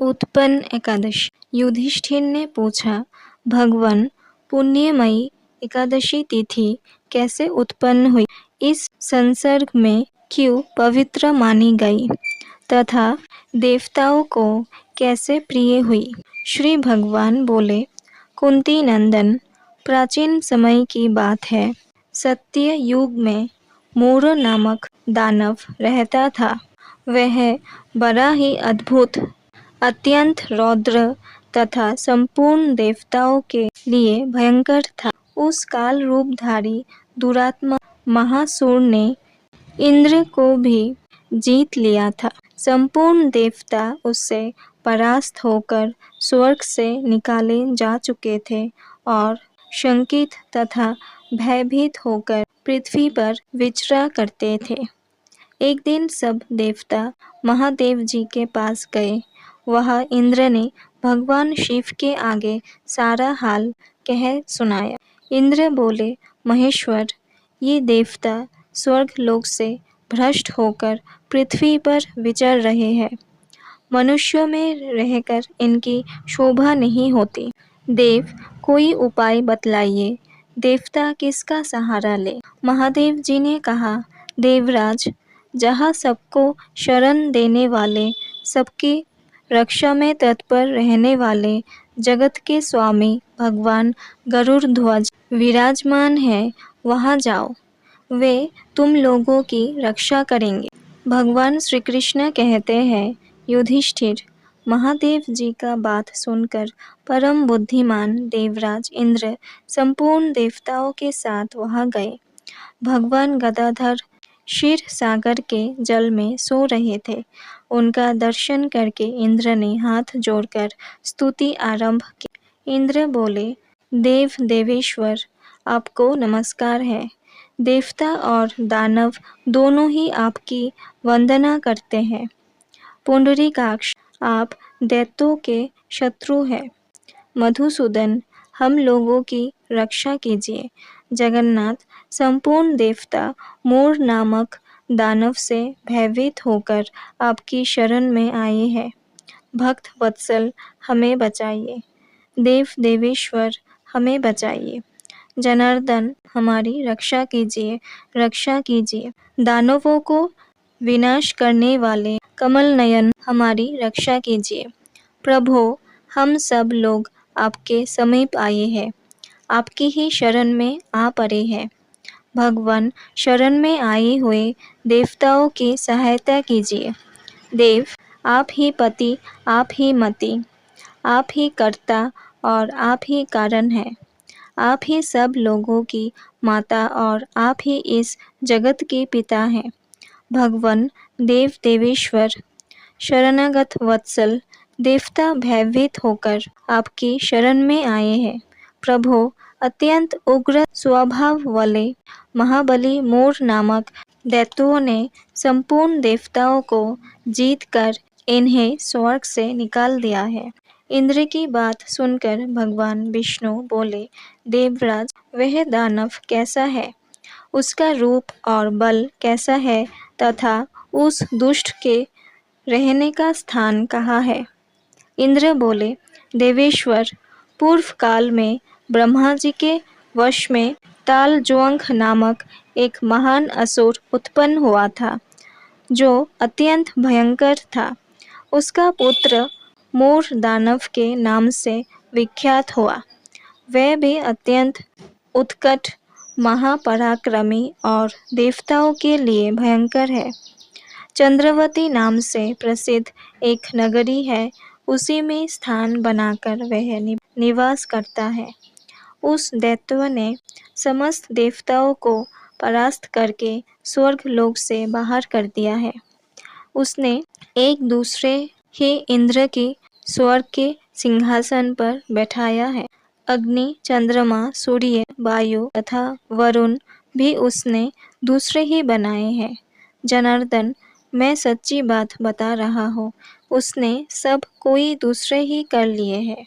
उत्पन्न एकादशी। युधिष्ठिर ने पूछा, भगवान, पुण्यमयी एकादशी तिथि कैसे उत्पन्न हुई? इस संसर्ग में क्यों पवित्र मानी गई तथा देवताओं को कैसे प्रिय हुई? श्री भगवान बोले, कुंती नंदन, प्राचीन समय की बात है। सत्य युग में मोर नामक दानव रहता था। वह बड़ा ही अद्भुत, अत्यंत रौद्र तथा संपूर्ण देवताओं के लिए भयंकर था। उस काल रूपधारी दुरात्मा महासुर ने इंद्र को भी जीत लिया था। संपूर्ण देवता उससे परास्त होकर स्वर्ग से निकाले जा चुके थे और शंकित तथा भयभीत होकर पृथ्वी पर विचरा करते थे। एक दिन सब देवता महादेव जी के पास गए। वह इंद्र ने भगवान शिव के आगे सारा हाल कह सुनाया। इंद्र बोले, महेश्वर, ये देवता स्वर्ग लोक से भ्रष्ट होकर पृथ्वी पर विचर रहे हैं। मनुष्यों में रहकर इनकी शोभा नहीं होती। देव, कोई उपाय बतलाइए। देवता किसका सहारा ले? महादेव जी ने कहा, देवराज, जहाँ सबको शरण देने वाले, सबकी रक्षा में तत्पर रहने वाले जगत के स्वामी भगवान गरुड़ ध्वज विराजमान है, वहाँ जाओ। वे तुम लोगों की रक्षा करेंगे। भगवान श्री कृष्ण कहते हैं, युधिष्ठिर, महादेव जी का बात सुनकर परम बुद्धिमान देवराज इंद्र संपूर्ण देवताओं के साथ वहां गए। भगवान गदाधर क्षीर सागर के जल में सो रहे थे। उनका दर्शन करके इंद्र ने हाथ जोड़कर स्तुति आरंभ की। इंद्र बोले, देव देवेश्वर, आपको नमस्कार है। देवता और दानव दोनों ही आपकी वंदना करते हैं। पुंडरीकाक्ष, आप दैत्यों के शत्रु हैं। मधुसूदन, हम लोगों की रक्षा कीजिए। जगन्नाथ, संपूर्ण देवता मोर नामक दानव से भयभीत होकर आपकी शरण में आए हैं। भक्त वत्सल, हमें बचाइए। देव देवेश्वर, हमें बचाइए। जनार्दन, हमारी रक्षा कीजिए, रक्षा कीजिए। दानवों को विनाश करने वाले कमल नयन, हमारी रक्षा कीजिए। प्रभो, हम सब लोग आपके समीप आए हैं, आपकी ही शरण में आ पड़े हैं। भगवान, शरण में आए हुए देवताओं की सहायता कीजिए। देव, आप ही पति, आप ही मति, आप ही कर्ता और आप ही कारण हैं। आप ही सब लोगों की माता और आप ही इस जगत के पिता हैं। भगवान देव देवेश्वर, शरणागत वत्सल, देवता भयभीत होकर आपकी शरण में आए हैं। प्रभो, अत्यंत उग्र स्वभाव वाले महाबली मोर नामक दैत्यों ने संपूर्ण देवताओं को जीतकर इन्हें स्वर्ग से निकाल दिया है। इंद्र की बात सुनकर भगवान विष्णु बोले, देवराज, वह दानव कैसा है? उसका रूप और बल कैसा है तथा उस दुष्ट के रहने का स्थान कहाँ है? इंद्र बोले, देवेश्वर, पूर्व काल में ब्रह्मा जी के वश में तालज्वंख नामक एक महान असुर उत्पन्न हुआ था, जो अत्यंत भयंकर था। उसका पुत्र मोर दानव के नाम से विख्यात हुआ। वह भी अत्यंत उत्कट, महापराक्रमी और देवताओं के लिए भयंकर है। चंद्रवती नाम से प्रसिद्ध एक नगरी है, उसी में स्थान बनाकर वह निवास करता है। उस दैत्य ने समस्त देवताओं को परास्त करके स्वर्ग लोक से बाहर कर दिया है। उसने एक दूसरे ही इंद्र की स्वर्ग के सिंहासन पर बैठाया है। अग्नि, चंद्रमा, सूर्य, वायु तथा वरुण भी उसने दूसरे ही बनाए हैं। जनार्दन, मैं सच्ची बात बता रहा हूँ, उसने सब कोई दूसरे ही कर लिए हैं।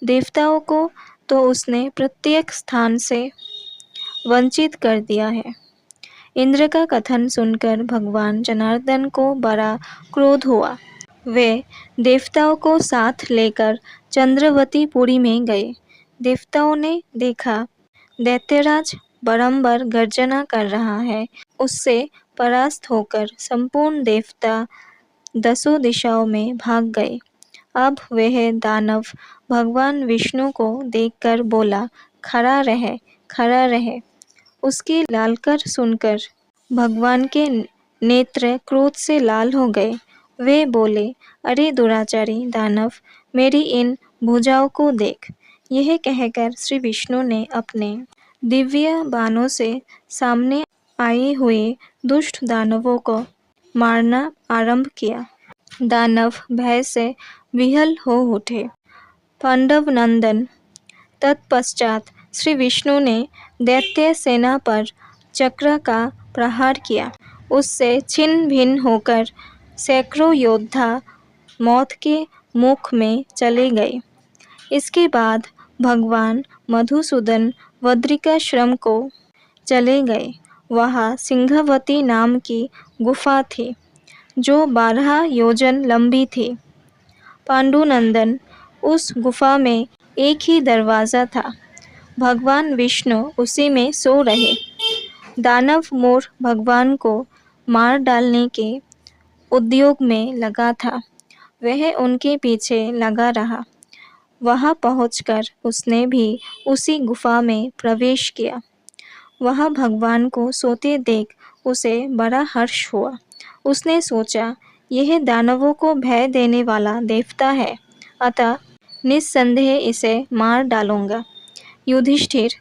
देवताओं को तो उसने प्रत्येक स्थान से वंचित कर दिया है। इंद्र का कथन सुनकर भगवान जनार्दन को बड़ा क्रोध हुआ। वे देवताओं को साथ लेकर चंद्रवतीपुरी में गए। देवताओं ने देखा दैत्यराज बारंबार गर्जना कर रहा है। उससे परास्त होकर संपूर्ण देवता दसों दिशाओं में भाग गए। अब वह दानव भगवान विष्णु को देखकर बोला, खड़ा रहे, खड़ा रहे। उसकी लालकर सुनकर भगवान के नेत्र क्रोध से लाल हो गए। वे बोले, अरे दुराचारी दानव, मेरी इन भुजाओं को देख। यह कहकर श्री विष्णु ने अपने दिव्य बाणों से सामने आए हुए दुष्ट दानवों को मारना आरंभ किया। दानव भय से विह्वल हो उठे। पांडव नंदन तत्पश्चात श्री विष्णु ने दैत्य सेना पर चक्र का प्रहार किया। उससे छिन्न भिन्न होकर सैकड़ों योद्धा मौत के मुख में चले गए। इसके बाद भगवान मधुसूदन बद्रिकाश्रम को चले गए। वहाँ सिंहवती नाम की गुफा थी जो 12 योजन लंबी थी। पांडुनंदन उस गुफा में एक ही दरवाज़ा था। भगवान विष्णु उसी में सो रहे। दानव मोर भगवान को मार डालने के उद्योग में लगा था। वह उनके पीछे लगा रहा। वहां पहुंचकर उसने भी उसी गुफा में प्रवेश किया। वहां भगवान को सोते देख उसे बड़ा हर्ष हुआ। उसने सोचा, यह दानवों को भय देने वाला देवता है, अतः निस्संदेह इसे मार डालूंगा। युधिष्ठिर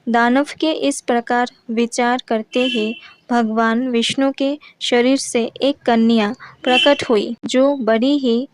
दानव के इस प्रकार विचार करते ही भगवान विष्णु के शरीर से एक कन्या प्रकट हुई जो बड़ी ही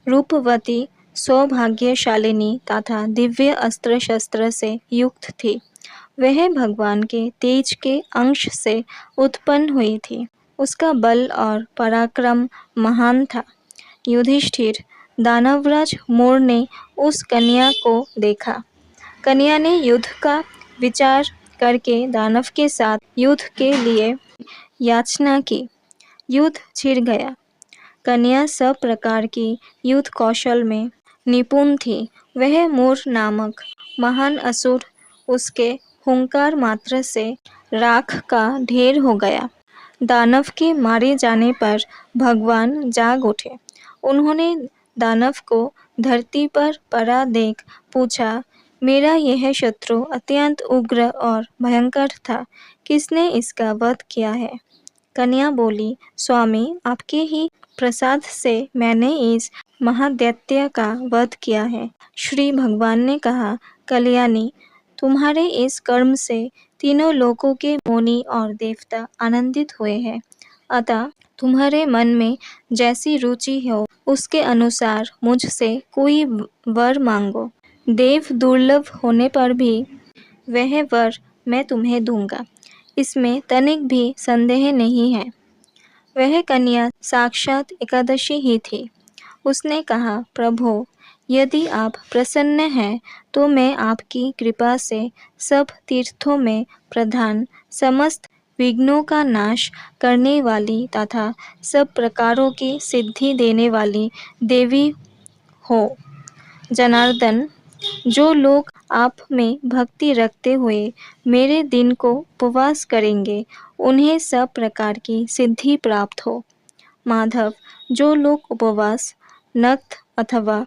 रूपवती, सौभाग्यशालिनी तथा दिव्य अस्त्र शस्त्र से युक्त थी। वह भगवान के तेज के अंश से उत्पन्न हुई थी। उसका बल और पराक्रम महान था। युधिष्ठिर दानवराज मोर ने उस कन्या को देखा। कन्या ने युद्ध का विचार करके दानव के साथ युद्ध के लिए याचना की। युद्ध छिड़ गया। कन्या सब प्रकार की युद्ध कौशल में निपुण थी। वह मोर नामक महान असुर उसके हुंकार मात्र से राख का ढेर हो गया। दानव के मारे जाने पर भगवान जाग उठे। उन्होंने दानव को धरती पर पड़ा देख पूछा, मेरा यह शत्रु अत्यंत उग्र और भयंकर था, किसने इसका वध किया है? कन्या बोली, स्वामी, आपके ही प्रसाद से मैंने इस महादैत्य का वध किया है। श्री भगवान ने कहा, कल्याणी, तुम्हारे इस कर्म से तीनों लोकों के मुनि और देवता आनंदित हुए हैं। अतः तुम्हारे मन में जैसी रुचि हो उसके अनुसार मुझसे कोई वर मांगो। देव दुर्लभ होने पर भी वह वर मैं तुम्हें दूंगा, इसमें तनिक भी संदेह नहीं है। वह कन्या साक्षात एकादशी ही थी। उसने कहा, प्रभु, यदि आप प्रसन्न हैं तो मैं आपकी कृपा से सब तीर्थों में प्रधान, समस्त विघ्नों का नाश करने वाली तथा सब प्रकारों की सिद्धि देने वाली देवी हो। जनार्दन, जो लोग आप में भक्ति रखते हुए मेरे दिन को उपवास करेंगे, उन्हें सब प्रकार की सिद्धि प्राप्त हो। माधव, जो लोग उपवास, नक्त अथवा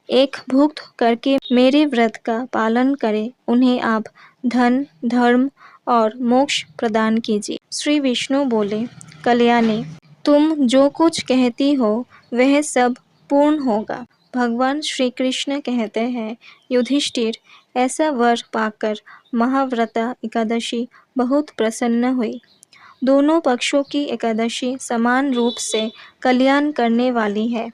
एक भुक्त करके मेरे व्रत का पालन करें, उन्हें आप धन, धर्म और मोक्ष प्रदान कीजिए। श्री विष्णु बोले, कल्याणी, तुम जो कुछ कहती हो वह सब पूर्ण होगा। भगवान श्री कृष्ण कहते हैं, युधिष्ठिर, ऐसा वर पाकर महाव्रता एकादशी बहुत प्रसन्न हुई। दोनों पक्षों की एकादशी समान रूप से कल्याण करने वाली है।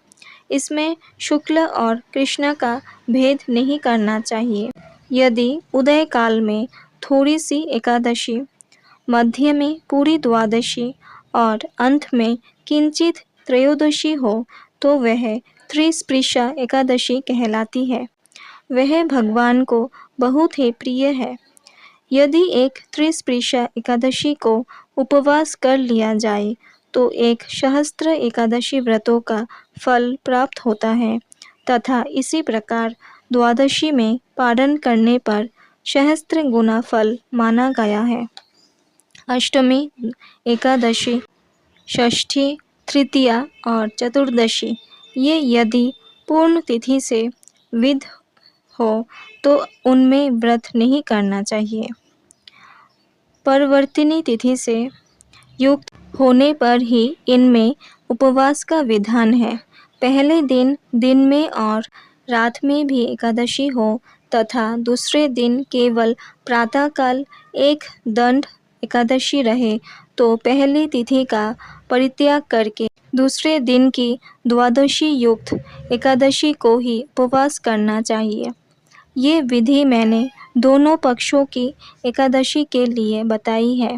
इसमें शुक्ल और कृष्ण का भेद नहीं करना चाहिए। यदि उदय काल में थोड़ी सी एकादशी, मध्य में पूरी द्वादशी और अंत में किंचित त्रयोदशी हो तो वह त्रिस्पृशा एकादशी कहलाती है। वह भगवान को बहुत ही प्रिय है। यदि एक त्रिस्पृशा एकादशी को उपवास कर लिया जाए तो एक सहस्त्र एकादशी व्रतों का फल प्राप्त होता है तथा इसी प्रकार द्वादशी में पारण करने पर सहस्त्र गुना फल माना गया है। अष्टमी, एकादशी, षष्ठी, तृतीया और चतुर्दशी ये यदि पूर्ण तिथि से विध हो तो उनमें व्रत नहीं करना चाहिए। परवर्तिनी तिथि से युक्त होने पर ही इनमें उपवास का विधान है। पहले दिन दिन में और रात में भी एकादशी हो तथा दूसरे दिन केवल प्रातःकाल एक दंड एकादशी रहे तो पहली तिथि का परित्याग करके दूसरे दिन की द्वादशी युक्त एकादशी को ही उपवास करना चाहिए। ये विधि मैंने दोनों पक्षों की एकादशी के लिए बताई है।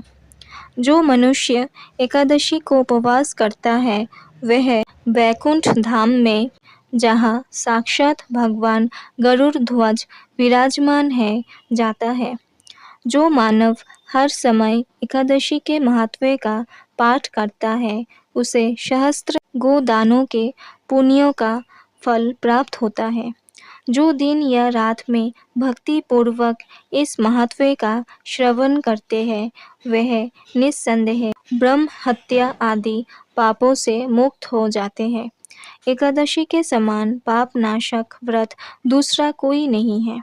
जो मनुष्य एकादशी को उपवास करता है वह वैकुंठ धाम में, जहाँ साक्षात भगवान गरुड़ ध्वज विराजमान है, जाता है। जो मानव हर समय एकादशी के महत्व का पाठ करता है उसे सहस्त्र गोदानों के पुण्यों का फल प्राप्त होता है। जो दिन या रात में भक्ति पूर्वक इस महत्व का श्रवण करते हैं वह निस्संदेह ब्रह्म हत्या आदि पापों से मुक्त हो जाते हैं। एकादशी के समान पाप नाशक व्रत दूसरा कोई नहीं है।